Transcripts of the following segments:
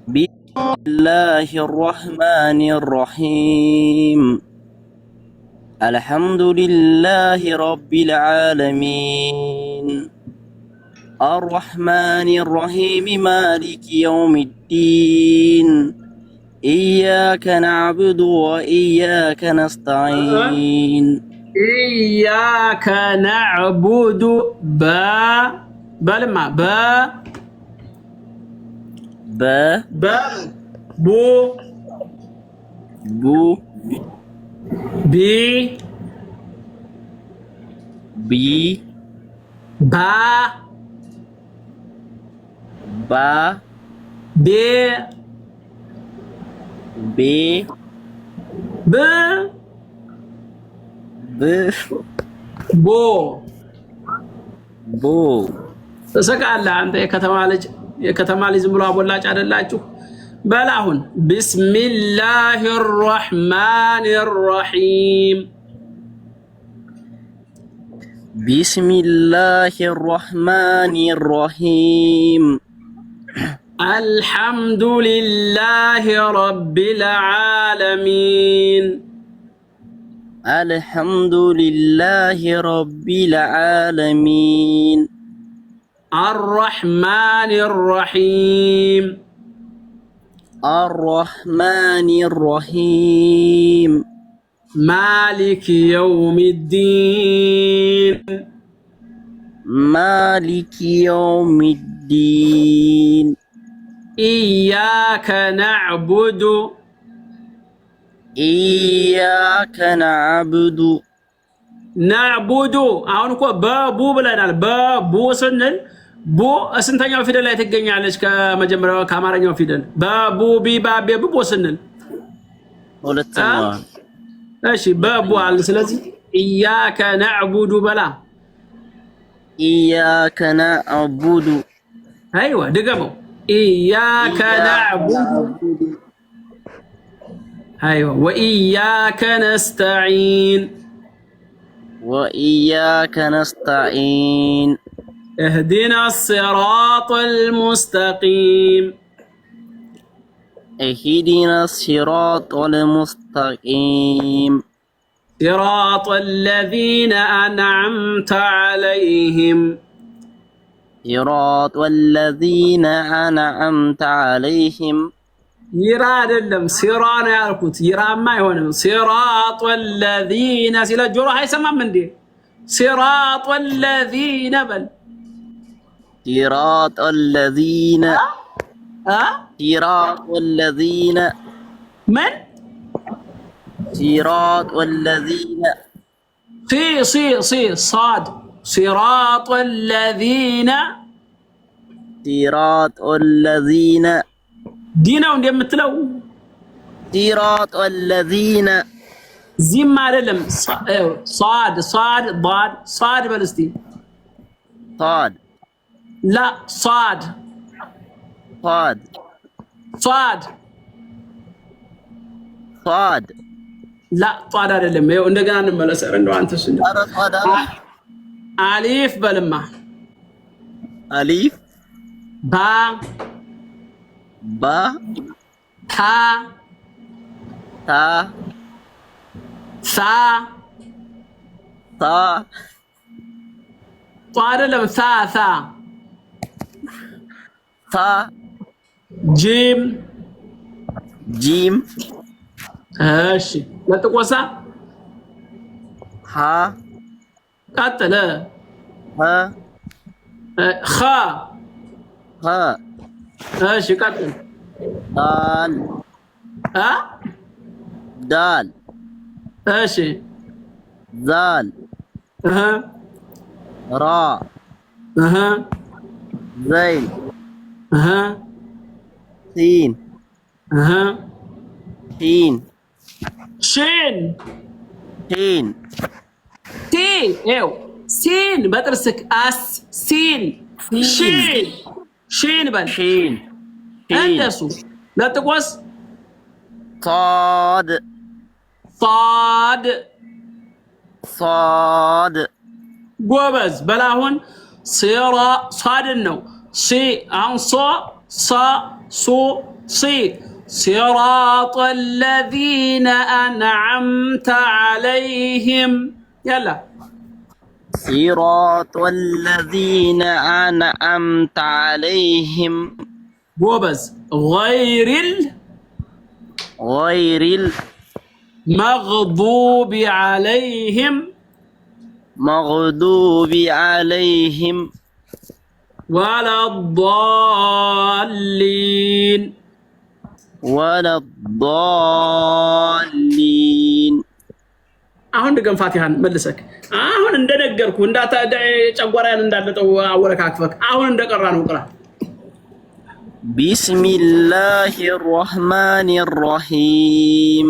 بسم الله الرحمن الرحيم الحمد لله رب العالمين الرحمن الرحيم مالك يوم الدين إياك نعبد وإياك نستعين إياك نعبد بلما بو بي با بي بو تسقالله አንተ የከተማ ልጅ ዝም ብሎ አቦላጭ አይደላችሁ በላሁን ቢስሚላሂር ረህማኒር ረሂም ቢስሚላሂር ረህማኒር ረሂም አልሐምዱሊላሂ ረቢል ዓለሚን አልሐምዱሊላሂ ረቢል ዓለሚን الرحمن الرحيم الرحمن الرحيم مالك يوم الدين مالك يوم الدين إياك نعبد إياك نعبد አሁን እኮ በቡ ብለናል በቡ ስንል ቡ ስንተኛው ፊደል ላይ ትገኛለች ከመጀመሪያው ከአማርኛው ፊደል በቡ ቢባቤ ቡ ስንል ሁለተኛው እሺ በቡ አለ ስለዚህ ኢያከ ነዕቡዱ በላ ኢያከ ነዕቡዱ አይዋ ድገመው ኢያከ ነዕቡዱ አይዋ ወኢያከ ነስተዒን وإياك نستعين اهدنا الصراط المستقيم اهدنا الصراط المستقيم صراط الذين أنعمت عليهم صراط الذين أنعمت عليهم ይራ አይደለም ሲራ ነው ያልኩት ይራማ አይሆንም ሲራጥ ወለዚነ ሲለ ጆሮ አይሰማም እንዴ ሲራጥ ወለዚነ በል صراط الذين صراط الذين من صراط الذين في صاد صراط الذين صراط الذين ዲናው እንደምትለው صراط الذين ዚም አይደለም صاد ضاد صاد በልስቲ صاد لا صاد لا ጧድ አይደለም ይኸው እንደገና እንመለስ እንደው አንተስ እንደው አሊፍ በልማ አሊፍ با تا ثا طارلم ثا جيم ماشي لا تقوسا ها قتل ها خا ماشي قتل دال ماشي زال را زين سين شين تين ايو سين بترسك سين شين بل اندسو لا تقوس صاد ጎበዝ በላሁን ሲራ صاد ነው سي عن صا صا سو سي صراط الذين أنعمت عليهم يلا صراط الذين أنعمت عليهم بوبز غير المغضوب عليهم المغضوب عليهم ولا الضالين ولا الضالين አሁን ድገም ፋቲሃን መልሰክ አሁን እንደነገርኩ እንዳታ ጨጓራን እንዳለጠው አወረካክፈክ አሁን እንደቀራ ነው ቅራ بسم الله الرحمن الرحيم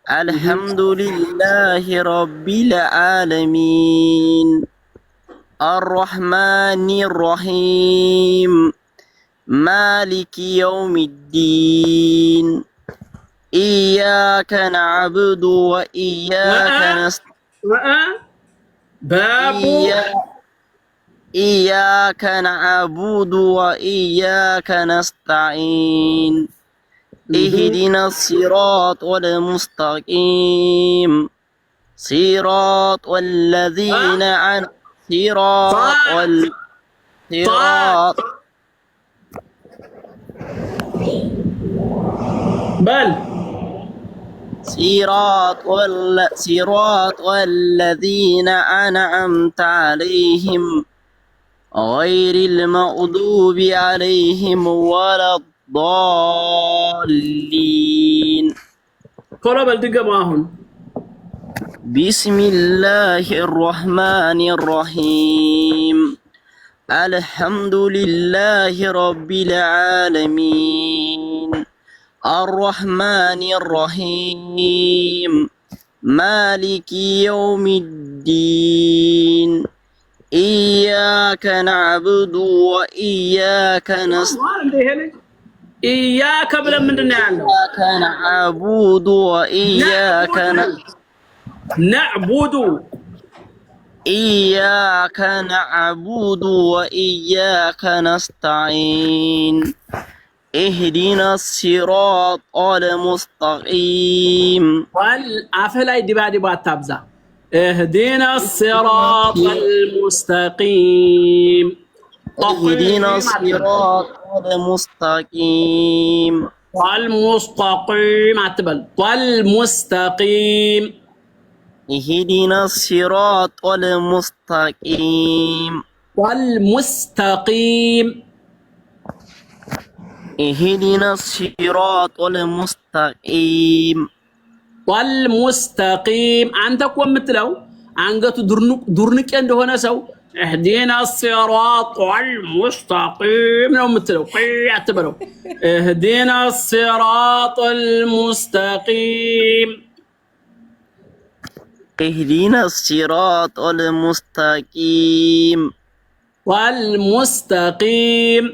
الحمد لله رب العالمين الرحمن الرحيم مالك يوم الدين إياك نعبد وإياك نستعين إياك نعبد وإياك نستعين اهدنا الصراط المستقيم صراط الذين صراط بل صراط الذين أنعمت عليهم غير المغضوب عليهم ولا الضالين قرب الدقماهن بسم الله الرحمن الرحيم الحمد لله رب العالمين الرحمن الرحيم مالك يوم الدين إياك نعبد وإياك نستعين إياك بلا من دنيا إياك نعبد وإياك نعبد إياك نعبد وإياك نستعين اهدنا الصراط المستقيم والعفلاي دبا تابزا اهدنا الصراط المستقيم اهدنا الصراط المستقيم والمستقيم اعتبل والمستقيم اهدنا الصراط المستقيم والمستقيم اهدنا الصراط المستقيم والمستقيم አንተ እኮ የምትለው አንገቱ ዱርንቄ እንደሆነ ሰው اهدنا الصراط المستقيم ነው የምትለው አትበለው اهدنا الصراط المستقيم اهدنا الصراط المستقيم والمستقيم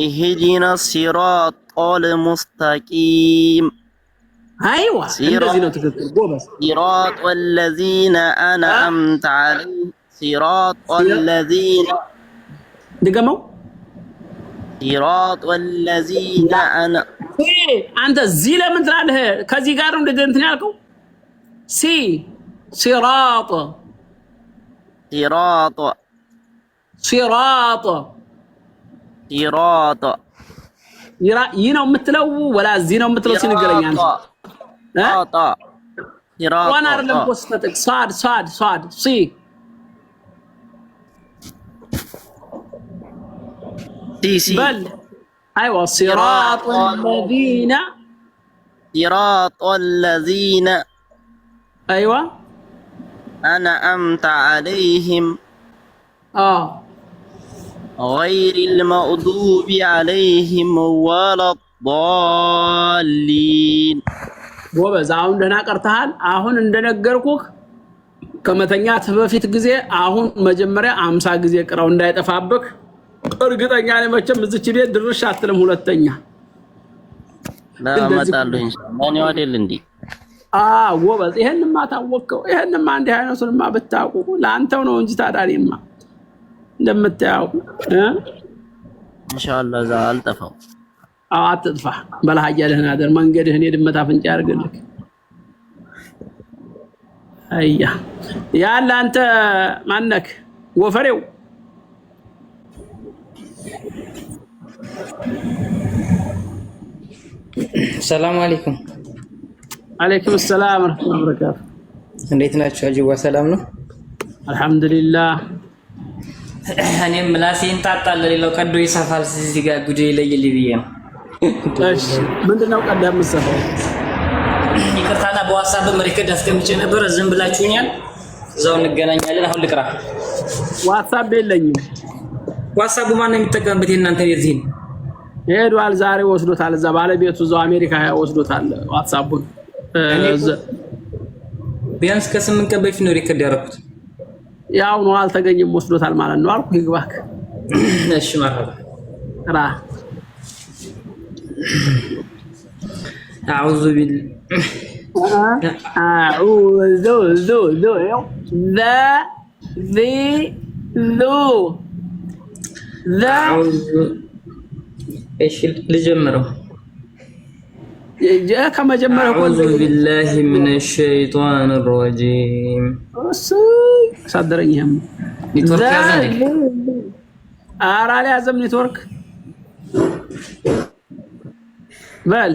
اهدنا الصراط المستقيم ايوه እንደዚህ ነው ትክክል ጎበዝ صراط الذين أنعمت عليهم صراط الذين ድገመው صراط الذين አንተ እዚህ ለምን ትላለህ ከዚህ ጋር ነው እንትን ያልከው صراط صراط صراط صراط ይህ ነው የምትለው ወላ እዚህ ነው የምትለው ሲነገረኝ አንተ صراط صراط وانا አይደለም ኮስተክ صاد سي سي بل ايوه صراط الذين ايوه أنعمت عليهم غير المغضوب عليهم ولا الضالين ጎበዝ አሁን ደህና ቀርተሃል አሁን እንደነገርኩህ ከመተኛት በፊት ጊዜ አሁን መጀመሪያ 50 ጊዜ ቅራው እንዳይጠፋብህ እርግጠኛ ነኝ መቼም እዚች ቤት ድርሽ አትልም ሁለተኛ ለማጣለኝ ማን ይወደል እንዴ ጎበዝ ይሄንማ ታወቀው ይሄንማ እንደ አይነቱንማ ብታውቁ ላንተው ነው እንጂ ታዳሪማ እንደምታየው ኢንሻአላህ እዛ አልጠፋው። አዎ አትጥፋ። በላህ ደህና አደር። መንገድህን የድመት አፍንጫ ያርግልህ። አያ ያለ አንተ ማነክ ወፈሬው ሰላም አለይኩም። አለይኩም ሰላም ወራህመቱላሂ ወበረካቱ። እንዴት ናችሁ? አጅዋ ሰላም ነው? አልሐምዱሊላህ። እኔም ምላሴን ታጣለ ሌላው ቀዶ ይሰፋል። እዚህ ጋር ጉዴ ይለይልኝ ብዬ ነው። እሺ ምንድነው ቀዳ የምትሰፋው? ይቅርታና በዋትስአፕ ሪከርድ አስቀምጬ ነበር። ዝም ብላችሁኛል። እዛው እንገናኛለን። አሁን ልቅራ። ዋትስአፕ የለኝም። ዋትስአፕ ማን ነው የሚጠቀምበት? የእናንተ ቤት ይሄን ሄዷል። ዛሬ ወስዶታል። እዛ ባለቤቱ እዛው አሜሪካ ወስዶታል ዋትስአፑን። ቢያንስ ከ8 ቀን በፊት ነው ሪከርድ ያደረኩት። ያው ነው አልተገኘም፣ ወስዶታል ማለት ነው አልኩ። ይግባክ። እሺ መርሐባ ራ አዑዙ ቢል አዑዙ ዙ ذ ذي ذو ذا እሺ ልጀምረው። كما جمره أعوذ بالله من الشيطان الرجيم. صدرني هم نتورك يا زلمة. أرى لي أزم نتورك بل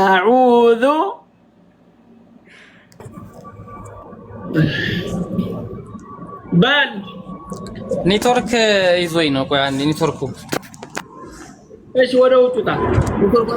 أعوذ بل ኔትወርክ ይዞኝ ነው። ቆይ አንዴ ኔትወርኩ እሺ፣ ወደ ውጭ ታ ኔትወርኩ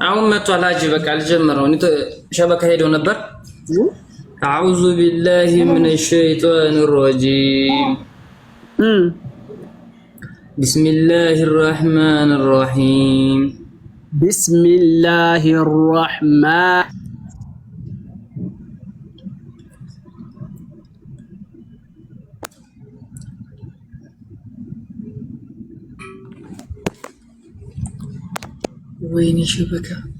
አሁን መጥቷል። ሀጂ በቃ ልጀምረው። ሸበካ ሄዶ ነበር። أعوذ بالله من الشيطان الرجيم. بسم الله الرحمن الرحيم. بسم الله الرحمن وين شبكة؟